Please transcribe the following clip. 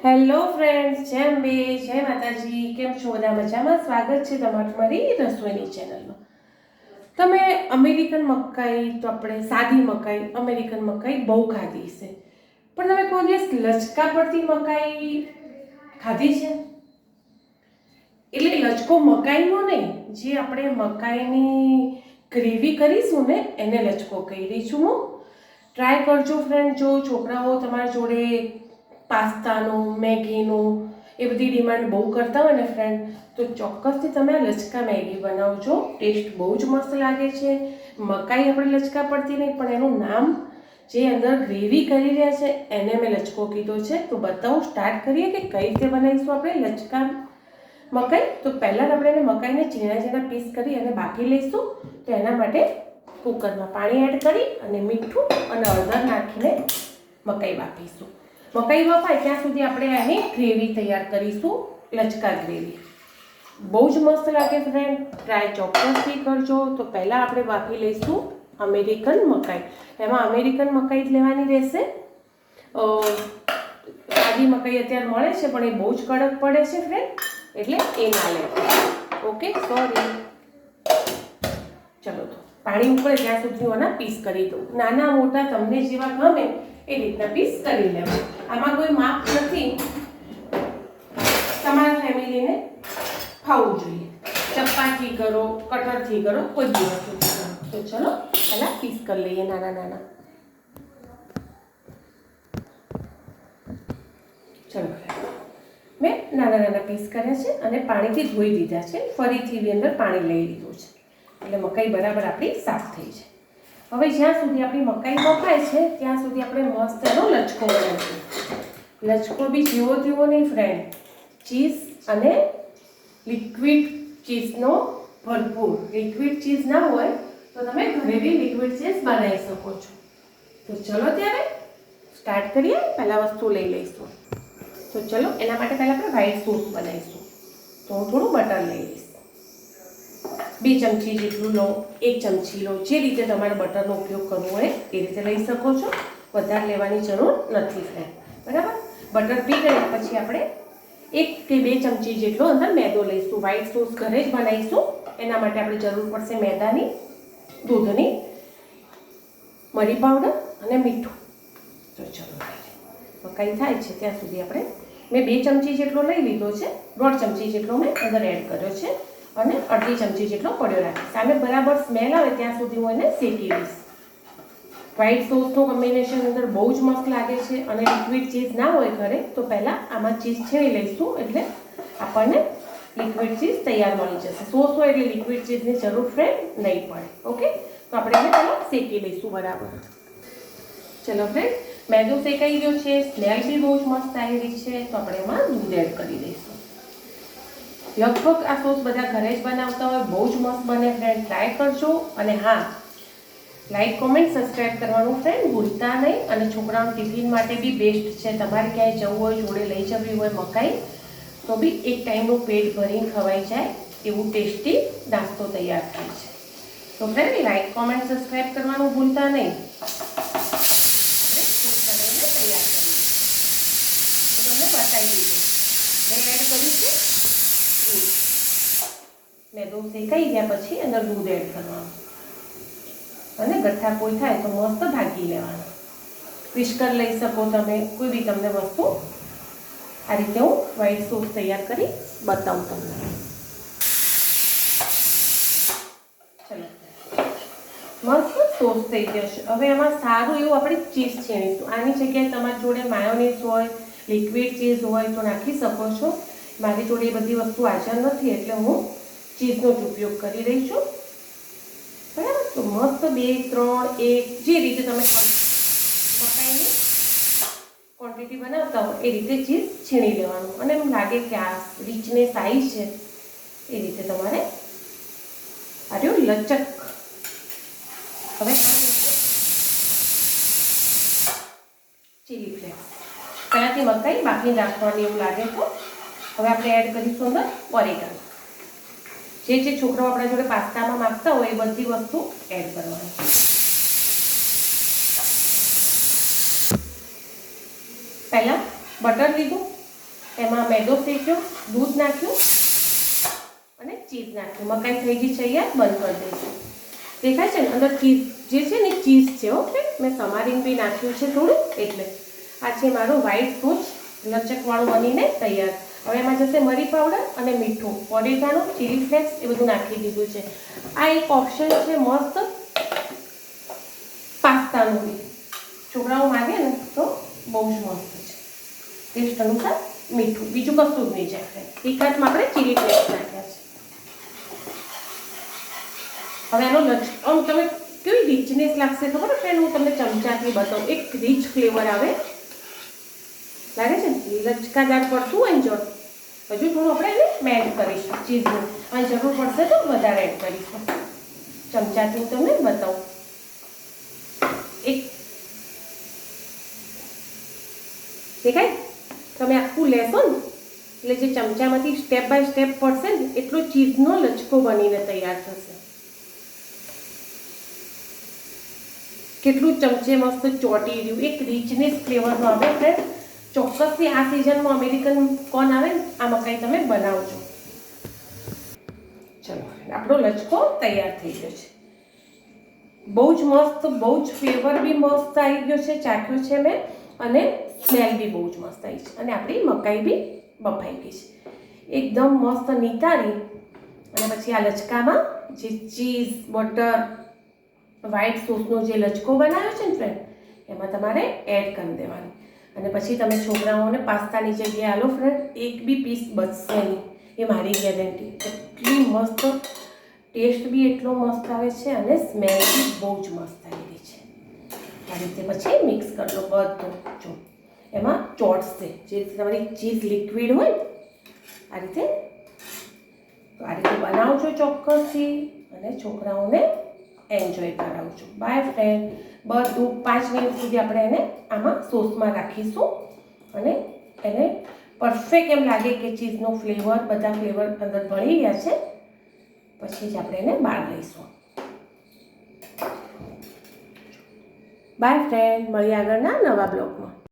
Hello friends, જેમ બે જય માતાજી. કેમ છો બધા? મજામાં? સ્વાગત છે તમારું મારી રસોઈની ચેનલમાં. તમે અમેરિકન મકાઈ, તો આપણે સાદી મકાઈ, અમેરિકન મકાઈ બહુ ખાધી છે, પણ તમે કોઈ દિવસ લચકા પડતી મકાઈ ખાધી છે? એટલે લચકો મકાઈનો નહીં, જે આપણે મકાઈની ગ્રેવી કરીશું ને એને લચકો કહી રહી છું હું. ટ્રાય કરજો ફ્રેન્ડ. જો છોકરાઓ તમારા જોડે પાસ્તાનું, મેગીનું એ બધી ડિમાન્ડ બહુ કરતા હોય ને ફ્રેન્ડ, તો ચોક્કસથી તમે આ લચકા મેગી બનાવજો. ટેસ્ટ બહુ જ મસ્ત લાગે છે. મકાઈ આપણે લચકા પડતી નહીં, પણ એનું નામ જે અંદર ગ્રેવી કરી રહ્યા છે એને મેં લચકો કીધો છે. તો બતાવું, સ્ટાર્ટ કરીએ કે કઈ રીતે બનાવીશું આપણે લચકા મકાઈ. તો પહેલાં આપણે એને મકાઈને ઝીણા ઝીણા પીસ કરી અને બાફી લઈશું. તો એના માટે કુકરમાં પાણી એડ કરી અને મીઠું અને હળદર નાખીને મકાઈ બાફીશું. મકાઈ બફાય ત્યાં સુધી આપણે આની ગ્રેવી તૈયાર કરીશું, લચકા ગ્રેવી. બહુ જ મસ્ત લાગે ફ્રેન્ડ, ટ્રાય ચોક્કસથી કરજો. તો પહેલાં આપણે બાફી લઈશું અમેરિકન મકાઈ. એમાં અમેરિકન મકાઈ જ લેવાની રહેશે. સાદી મકાઈ અત્યારે મળે છે પણ એ બહુ જ કડક પડે છે ફ્રેન્ડ, એટલે એ ના લે. Okay, sorry. ચલો, તો પાણી ઉકળે ત્યાં સુધી હું આના પીસ કરી દઉં. નાના મોટા તમને જેવા ગમે એ રીતના પીસ કરી લેવા. આમાં કોઈ માપ નથી, તમારા ફેમિલીને ખાવું જોઈએ. ચપ્પાથી કરો, કટરથી કરો, કોઈ બી વસ્તુથી કરો. તો ચલો પહેલાં પીસ કરી લઈએ નાના નાના. ચલો, મેં નાના નાના પીસ કર્યા છે અને પાણીથી ધોઈ દીધા છે. ફરીથી બી અંદર પાણી લઈ લીધું છે એટલે મકાઈ બરાબર આપણી સાફ થઈ છે. હવે જ્યાં સુધી આપણી મકાઈ બફાય છે ત્યાં સુધી આપણે મસ્ત એનો લચકો બનાવીશું. લચકો બી જેવો તેવો નહીં ફ્રેન્ડ, ચીઝ અને લિક્વિડ ચીઝનો ભરપૂર. લિક્વિડ ચીઝ ના હોય તો તમે ઘરે બી લિક્વિડ ચીઝ બનાવી શકો છો. તો ચલો ત્યારે સ્ટાર્ટ કરીએ. પહેલાં વસ્તુ લઈ લઈશું. તો ચલો, એના માટે પહેલાં આપણે વ્હાઈટ સોસ બનાવીશું. તો હું થોડું બટર લઈ લઈશ. 2 ચમચી જેટલું લો, 1 ચમચી લો, જે રીતે તમારે બટરનો ઉપયોગ કરવો હોય એ રીતે લઈ શકો છો. વધારે લેવાની જરૂર નથી ફ્રેન્ડ, બરાબર. બટર પી ગયા પછી આપણે 1 કે 2 ચમચી જેટલો અંદર મેદો લઈશું. વ્હાઈટ સોસ ઘરે જ બનાવીશું, એના માટે આપણે જરૂર પડશે મેદાની, દૂધની, મરી પાવડર અને મીઠું. તો ચલો, મકાઈ થાય છે ત્યાં સુધી આપણે, મેં 2 ચમચી જેટલો લઈ લીધો છે, 1.5 ચમચી જેટલો મેં અંદર એડ કર્યો છે અને 1/2 ચમચી જેટલો પડ્યો રાખીશ. સામે બરાબર સ્મેલ આવે ત્યાં સુધી હું એને શેકી લઈશ. વ્હાઈટ સોસનું કોમ્બિનેશન અંદર બહુ જ મસ્ત લાગે છે. અને લિક્વિડ ચીઝ ના હોય ઘરે તો પહેલાં આમાં ચીઝ છેડી લઈશું, એટલે આપણને લિક્વિડ ચીઝ તૈયાર મળી જશે. સોસ હોય એટલે લિક્વિડ ચીઝની જરૂર ફ્રેન્ડ નહીં પડે. ઓકે, તો આપણે એને પહેલાં શેકી લઈશું બરાબર. ચલો ફ્રેન્ડ, મેદો શેકાઈ ગયો છે, સ્મેલ બી બહુ જ મસ્ત આવી રહી છે. તો આપણે એમાં દૂધ એડ કરી દઈશું. લગભગ આ સોસ બધા ઘરે જ બનાવતા હોય, બહુ જ મસ્ત બને ફ્રેન્ડ, ટ્રાય કરજો. અને હા, લાઈક, કોમેન્ટ, સબસ્ક્રાઈબ કરવાનું ફ્રેન્ડ ભૂલતા નહીં. અને છોકરાઓના ટિફિન માટે બી બેસ્ટ છે. તમારે ક્યાંય જવું હોય, જોડે લઈ જવી હોય મકાઈ, તો બી એક ટાઈમનું પેટ ભરીને ખવાઈ જાય એવું ટેસ્ટી નાસ્તો તૈયાર થાય છે. તો ફ્રેન્ડ લાઈક, કોમેન્ટ, સબસ્ક્રાઈબ કરવાનું ભૂલતા નહીં. તૈયાર કરી તો તમને બતાવી દીધું. મેં એડ કર્યું છે દૂધ. મેદો શેકાઈ ગયા પછી અંદર દૂધ એડ કરવાનું અને ગઠ્ઠા કોઈ થાય તો મસ્ત ભાગી લેવાનું. વિસ્કર લઈ શકો તમે, કોઈ બી તમને વસ્તુ. આ રીતે હું વ્હાઈટ સોસ તૈયાર કરી બતાવું તમને. ચલો, મસ્ત સોસ થઈ ગયો છે. હવે એમાં સારું એવું આપણે ચીઝ છીણીશું. આની જગ્યાએ તમારી જોડે માયોનીઝ હોય, લિક્વિડ ચીઝ હોય તો નાખી શકો છો. મારી જોડે એ બધી વસ્તુ હાજર નથી એટલે હું ચીઝનો જ ઉપયોગ કરી રહી છું, બરાબર. તો મસ્ત 2, 3, 1 જે રીતે તમે મકાઈની ક્વોન્ટિટી બનાવતા હો એ રીતે ચીઝ છીણી લેવાનું. અને એમ લાગે કે આ રીચનેસ આવી છે એ રીતે તમારે આર્યો લચક. હવે ચીલી ફ્લેક્સ પહેલાંથી મકાઈ બાફીને રાખવાની એવું લાગે તો હવે આપણે એડ કરીશું અંદર ઓરેગાનો. જે છોકરાઓ આપણા જોડે પાસ્તામાં માગતા હોય એ બધી વસ્તુ એડ કરવાની. પહેલાં બટર લીધું, એમાં મેદો શેક્યો, દૂધ નાખ્યું અને ચીઝ નાખ્યું. મકાઈ થઈ ગઈ છે, અહીંયા બંધ કરી દઈશું. દેખાય છે ને અંદર ચીઝ જે છે ને ચીઝ છે. ઓકે, મેં સમારીને બી નાખ્યું છે થોડું, એટલે આ છે મારો વ્હાઈટ સોસ લચકવાળું બનીને તૈયાર. હવે એમાં જશે મરી પાવડર અને મીઠું, ઓરેગાનો, ચીલી ફ્લેક્સ એ બધું નાખી દીધું છે. આ એક ઓપ્શન છે મસ્ત પાસ્તાનું બી, છોકરાઓ માંગે ને તો બહુ જ મસ્ત છે. ટેસ્ટ અનુસાર મીઠું, બીજું કશું જ નહીં જાય. તીખાટમાં આપણે ચીલી ફ્લેક્સ નાખ્યા છે. હવે આનો આમ તમે કેવી રીચનેસ લાગશે ખબર ફ્રેન્ડ, હું તમને ચમચાથી બતાવું. એક રીચ ફ્લેવર આવે, લાગે છે ને લચકાદાર પડતું હોય ને. જો હજુ થોડું આપણે એને મેલ્ટ કરીશું ચીઝનું, અને જરૂર પડશે તો વધારે એડ કરીશું. ચમચાથી હું તમને બતાવું. એક દેખાય, તમે આખું લેશો ને એટલે જે ચમચામાંથી સ્ટેપ બાય સ્ટેપ પડશે ને એટલો ચીઝનો લચકો બનીને તૈયાર થશે. કેટલું ચમચે મસ્ત ચોટી રહ્યું, એક રીચનેસ ફ્લેવરનો આવે. ફ્રેન્ડ ચોક્કસથી આ સિઝનમાં અમેરિકન કોર્ન આવે ને આ મકાઈ તમે બનાવજો. ચલો, આપણો લચકો તૈયાર થઈ ગયો છે. બહુ જ મસ્ત, બહુ જ ફ્લેવર બી મસ્ત આવી ગયો છે, ચાખ્યો છે મેં, અને સ્મેલ બી બહુ જ મસ્ત આવી છે. અને આપણી મકાઈ બી બફાઈ ગઈ છે. એકદમ મસ્ત નિતારી અને પછી આ લચકામાં જે ચીઝ, બટર, વ્હાઈટ સોસનો જે લચકો બનાવ્યો છે ને ફ્રેન્ડ, એમાં તમારે એડ કરી દેવાનું. અને પછી તમે છોકરાઓને પાસ્તાની જગ્યાએ આલો ફ્રેન્ડ, એક બી પીસ બચશે નહીં, એ મારી ગેરંટી. એટલી મસ્ત ટેસ્ટ બી એટલો મસ્ત આવે છે અને સ્મેલ બી બહુ જ મસ્ત આવી છે. આ રીતે પછી મિક્સ કરી લો બધું. જો એમાં ચોટશે, જે રીતે તમારી ચીઝ લિક્વિડ હોય આ રીતે. તો આ રીતે બનાવજો ચોક્કસથી અને છોકરાઓને એન્જોય કરાવજો. By friend. બધું 5 મિનિટ સુધી આપણે એને આમાં સોસમાં રાખીશું અને એને પરફેક્ટ એમ લાગે કે ચીઝનો ફ્લેવર, બધા ફ્લેવર અંદર ભળી ગયા છે, પછી જ આપણે એને બહાર લઈશું. બાય ફ્રેન્ડ, મળીએ આગળના નવા બ્લોગમાં.